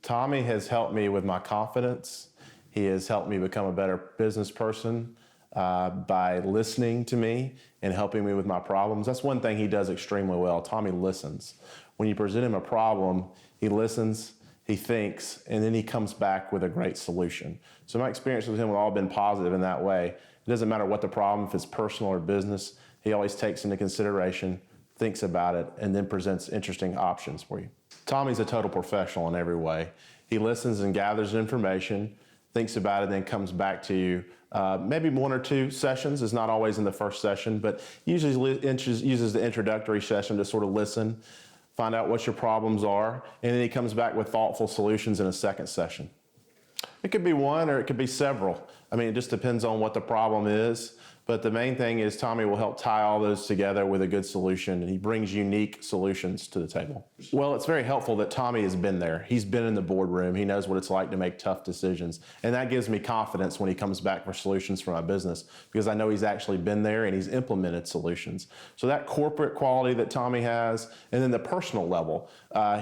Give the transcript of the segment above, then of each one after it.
Tommy has helped me with my confidence. He has helped me become a better business person by listening to me and helping me with my problems. That's one thing he does extremely well. Tommy listens. When you present him a problem, he listens, he thinks, and then he comes back with a great solution. So my experience with him have all been positive in that way. It doesn't matter what the problem, if it's personal or business, he always takes into consideration, thinks about it, and then presents interesting options for you. Tommy's a total professional in every way. He listens and gathers information, thinks about it, then comes back to you. Maybe one or two sessions, is not always in the first session, but usually uses the introductory session to sort of listen, find out what your problems are, and then he comes back with thoughtful solutions in a second session. It could be one or it could be several. I mean, it just depends on what the problem is. But the main thing is Tommy will help tie all those together with a good solution, and he brings unique solutions to the table. Well, it's very helpful that Tommy has been there. He's been in the boardroom. He knows what it's like to make tough decisions. And that gives me confidence when he comes back for solutions for my business, because I know he's actually been there and he's implemented solutions. So that corporate quality that Tommy has, and then the personal level,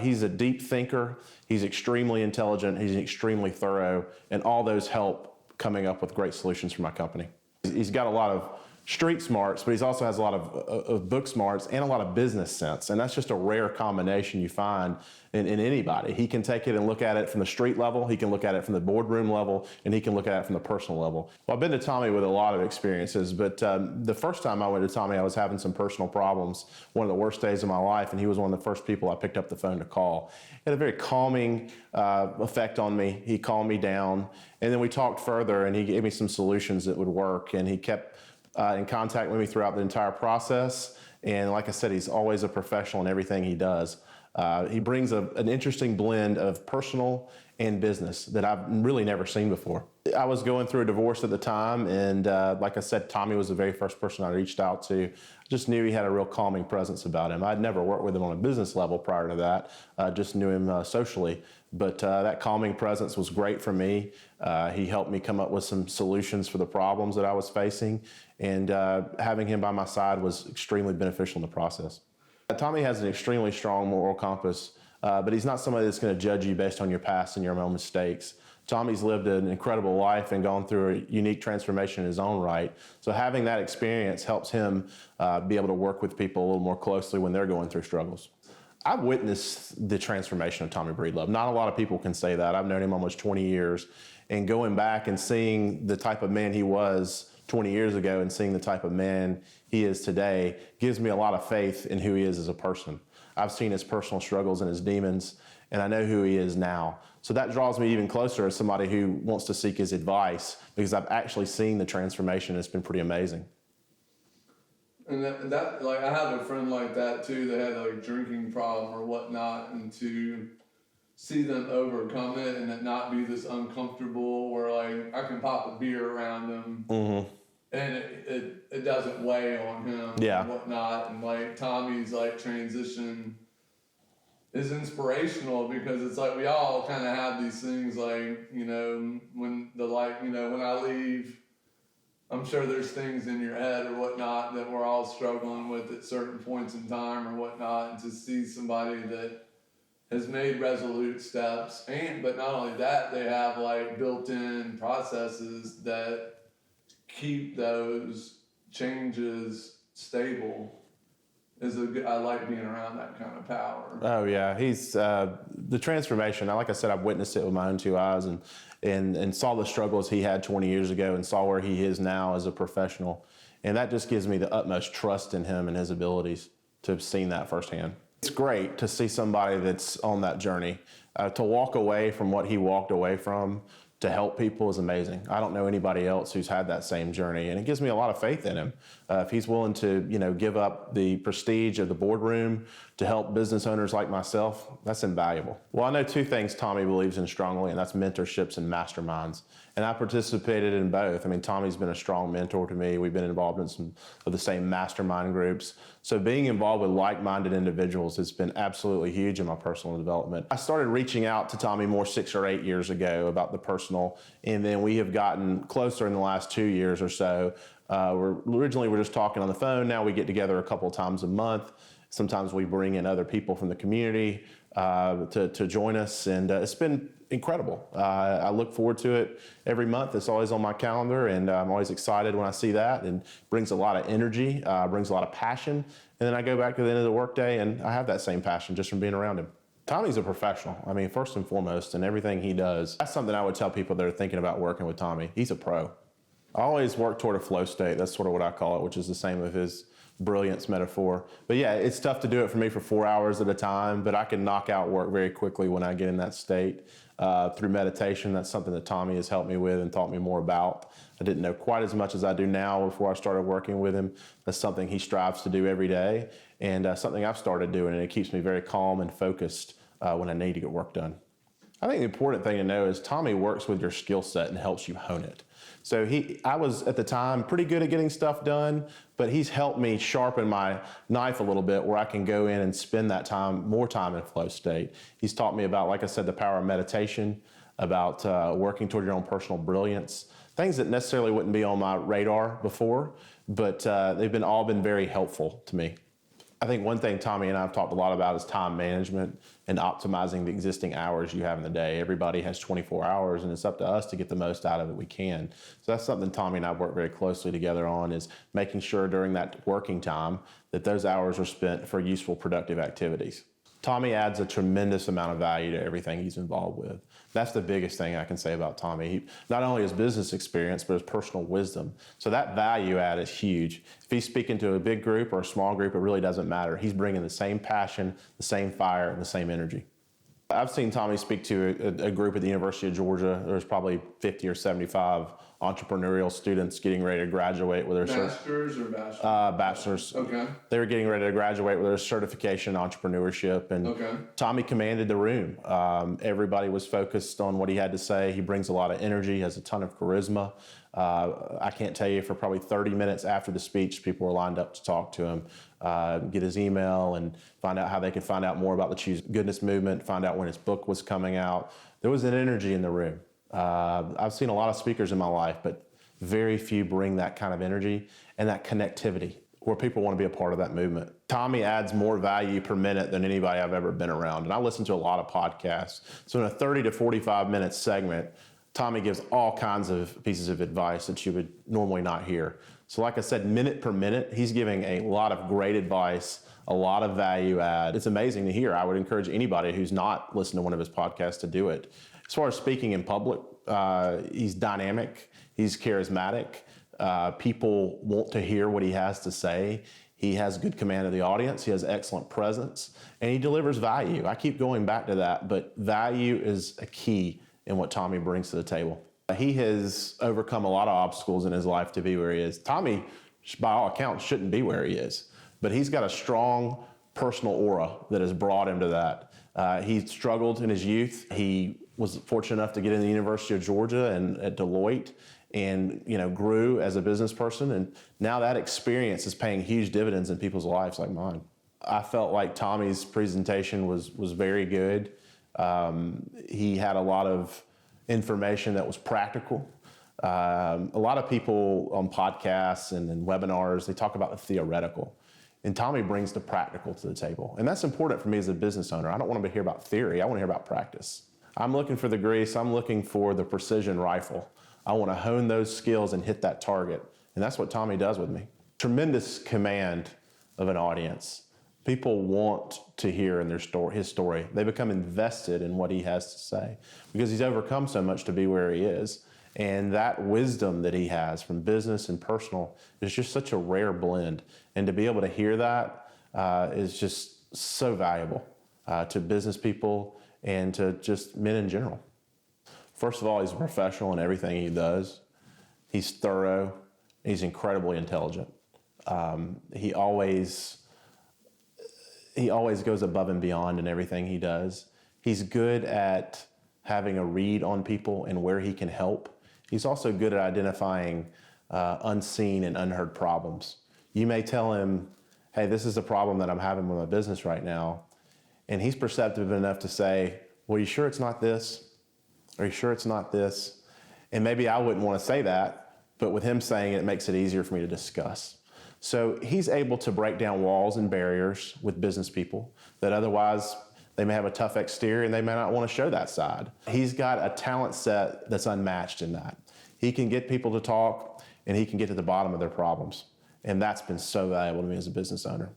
he's a deep thinker. He's extremely intelligent. He's extremely thorough, and all those help coming up with great solutions for my company. He's got a lot of street smarts, but he also has a lot of book smarts and a lot of business sense. And that's just a rare combination you find in anybody. He can take it and look at it from the street level, he can look at it from the boardroom level, and he can look at it from the personal level. Well, I've been to Tommy with a lot of experiences, but the first time I went to Tommy, I was having some personal problems, one of the worst days of my life, and he was one of the first people I picked up the phone to call. It had a very calming effect on me. He calmed me down, and then we talked further, and he gave me some solutions that would work, and he kept in contact with me throughout the entire process. And like I said, he's always a professional in everything he does. He brings an interesting blend of personal and business that I've really never seen before. I was going through a divorce at the time, and like I said, Tommy was the very first person I reached out to. I just knew he had a real calming presence about him. I'd never worked with him on a business level prior to that, just knew him socially. But that calming presence was great for me. He helped me come up with some solutions for the problems that I was facing, and having him by my side was extremely beneficial in the process. Tommy has an extremely strong moral compass, but he's not somebody that's going to judge you based on your past and your own mistakes. Tommy's lived an incredible life and gone through a unique transformation in his own right. So having that experience helps him be able to work with people a little more closely when they're going through struggles. I've witnessed the transformation of Tommy Breedlove. Not a lot of people can say that. I've known him almost 20 years, and going back and seeing the type of man he was 20 years ago and seeing the type of man he is today gives me a lot of faith in who he is as a person. I've seen his personal struggles and his demons, and I know who he is now. So that draws me even closer as somebody who wants to seek his advice, because I've actually seen the transformation. It's been pretty amazing. And that like, I have a friend like that too, that had like a drinking problem or whatnot, and to see them overcome it and it not be this uncomfortable where like I can pop a beer around him, mm-hmm. and it doesn't weigh on him, yeah. and whatnot. And like Tommy's like transition is inspirational, because it's like we all kind of have these things, like, you know, when I leave, I'm sure there's things in your head or whatnot that we're all struggling with at certain points in time or whatnot, and to see somebody that has made resolute steps, but not only that, they have like built-in processes that keep those changes stable. I like being around that kind of power. Oh yeah, he's the transformation. Like I said, I've witnessed it with my own two eyes, and saw the struggles he had 20 years ago, and saw where he is now as a professional, and that just gives me the utmost trust in him and his abilities to have seen that firsthand. It's great to see somebody that's on that journey. To walk away from what he walked away from to help people is amazing. I don't know anybody else who's had that same journey, and it gives me a lot of faith in him. If he's willing to, give up the prestige of the boardroom to help business owners like myself, that's invaluable. Well, I know two things Tommy believes in strongly, and that's mentorships and masterminds. And I participated in both. I mean, Tommy's been a strong mentor to me. We've been involved in some of the same mastermind groups. So being involved with like-minded individuals has been absolutely huge in my personal development. I started reaching out to Tommy more 6 or 8 years ago about the personal, and then we have gotten closer in the last 2 years or so. Originally we're just talking on the phone. Now we get together a couple of times a month. Sometimes we bring in other people from the community. to join us, and it's been incredible. I look forward to it every month. It's always on my calendar, and I'm always excited when I see that, and brings a lot of energy, brings a lot of passion. And then I go back to the end of the workday, and I have that same passion just from being around him. Tommy's a professional. I mean, first and foremost, in everything he does. That's something I would tell people that are thinking about working with Tommy. He's a pro. I always work toward a flow state. That's sort of what I call it, which is the same of his brilliance metaphor. But yeah, it's tough to do it for me for 4 hours at a time, but I can knock out work very quickly when I get in that state. Through meditation, that's something that Tommy has helped me with and taught me more about. I didn't know quite as much as I do now before I started working with him. That's something he strives to do every day, and something I've started doing, and it keeps me very calm and focused when I need to get work done. I think the important thing to know is Tommy works with your skill set and helps you hone it. So I was at the time pretty good at getting stuff done, but he's helped me sharpen my knife a little bit where I can go in and spend that time, more time in flow state. He's taught me about, like I said, the power of meditation, about working toward your own personal brilliance, things that necessarily wouldn't be on my radar before, but they've all been very helpful to me. I think one thing Tommy and I have talked a lot about is time management and optimizing the existing hours you have in the day. Everybody has 24 hours, and it's up to us to get the most out of it we can. So that's something Tommy and I work very closely together on, is making sure during that working time that those hours are spent for useful, productive activities. Tommy adds a tremendous amount of value to everything he's involved with. That's the biggest thing I can say about Tommy. He, not only his business experience, but his personal wisdom. So that value add is huge. If he's speaking to a big group or a small group, it really doesn't matter. He's bringing the same passion, the same fire, and the same energy. I've seen Tommy speak to a group at the University of Georgia. There's probably 50 or 75 entrepreneurial students getting ready to graduate with their Masters or bachelor's? Bachelor's. Okay. They were getting ready to graduate with their certification in entrepreneurship, and Okay. Tommy commanded the room. Everybody was focused on what he had to say. He brings a lot of energy, has a ton of charisma. I can't tell you, for probably 30 minutes after the speech, people were lined up to talk to him, get his email and find out how they could find out more about the Choose Goodness movement, find out when his book was coming out. There was an energy in the room. I've seen a lot of speakers in my life, but very few bring that kind of energy and that connectivity where people want to be a part of that movement. Tommy adds more value per minute than anybody I've ever been around. And I listen to a lot of podcasts. So in a 30 to 45 minute segment, Tommy gives all kinds of pieces of advice that you would normally not hear. So like I said, minute per minute, he's giving a lot of great advice, a lot of value add. It's amazing to hear. I would encourage anybody who's not listened to one of his podcasts to do it. As far as speaking in public, he's dynamic, he's charismatic. People want to hear what he has to say. He has good command of the audience. He has excellent presence, and he delivers value. I keep going back to that, but value is a key in what Tommy brings to the table. He has overcome a lot of obstacles in his life to be where he is. Tommy, by all accounts, shouldn't be where he is, but he's got a strong personal aura that has brought him to that. He struggled in his youth. He was fortunate enough to get into the University of Georgia and at Deloitte, and grew as a business person. And now that experience is paying huge dividends in people's lives like mine. I felt like Tommy's presentation was very good. He had a lot of information that was practical. A lot of people on podcasts and in webinars, they talk about the theoretical. And Tommy brings the practical to the table. And that's important for me as a business owner. I don't want to hear about theory. I want to hear about practice. I'm looking for the grease. I'm looking for the precision rifle. I want to hone those skills and hit that target. And that's what Tommy does with me. Tremendous command of an audience. People want to hear in his story. They become invested in what he has to say because he's overcome so much to be where he is. And that wisdom that he has from business and personal is just such a rare blend. And to be able to hear that is just so valuable to business people and to just men in general. First of all, he's a professional in everything he does. He's thorough. He's incredibly intelligent. He always goes above and beyond in everything he does. He's good at having a read on people and where he can help. He's also good at identifying unseen and unheard problems. You may tell him, hey, this is a problem that I'm having with my business right now. And he's perceptive enough to say, well, are you sure it's not this? Are you sure it's not this? And maybe I wouldn't want to say that, but with him saying it, it makes it easier for me to discuss. So he's able to break down walls and barriers with business people that otherwise They may have a tough exterior and they may not want to show that side. He's got a talent set that's unmatched in that. He can get people to talk and he can get to the bottom of their problems. And that's been so valuable to me as a business owner.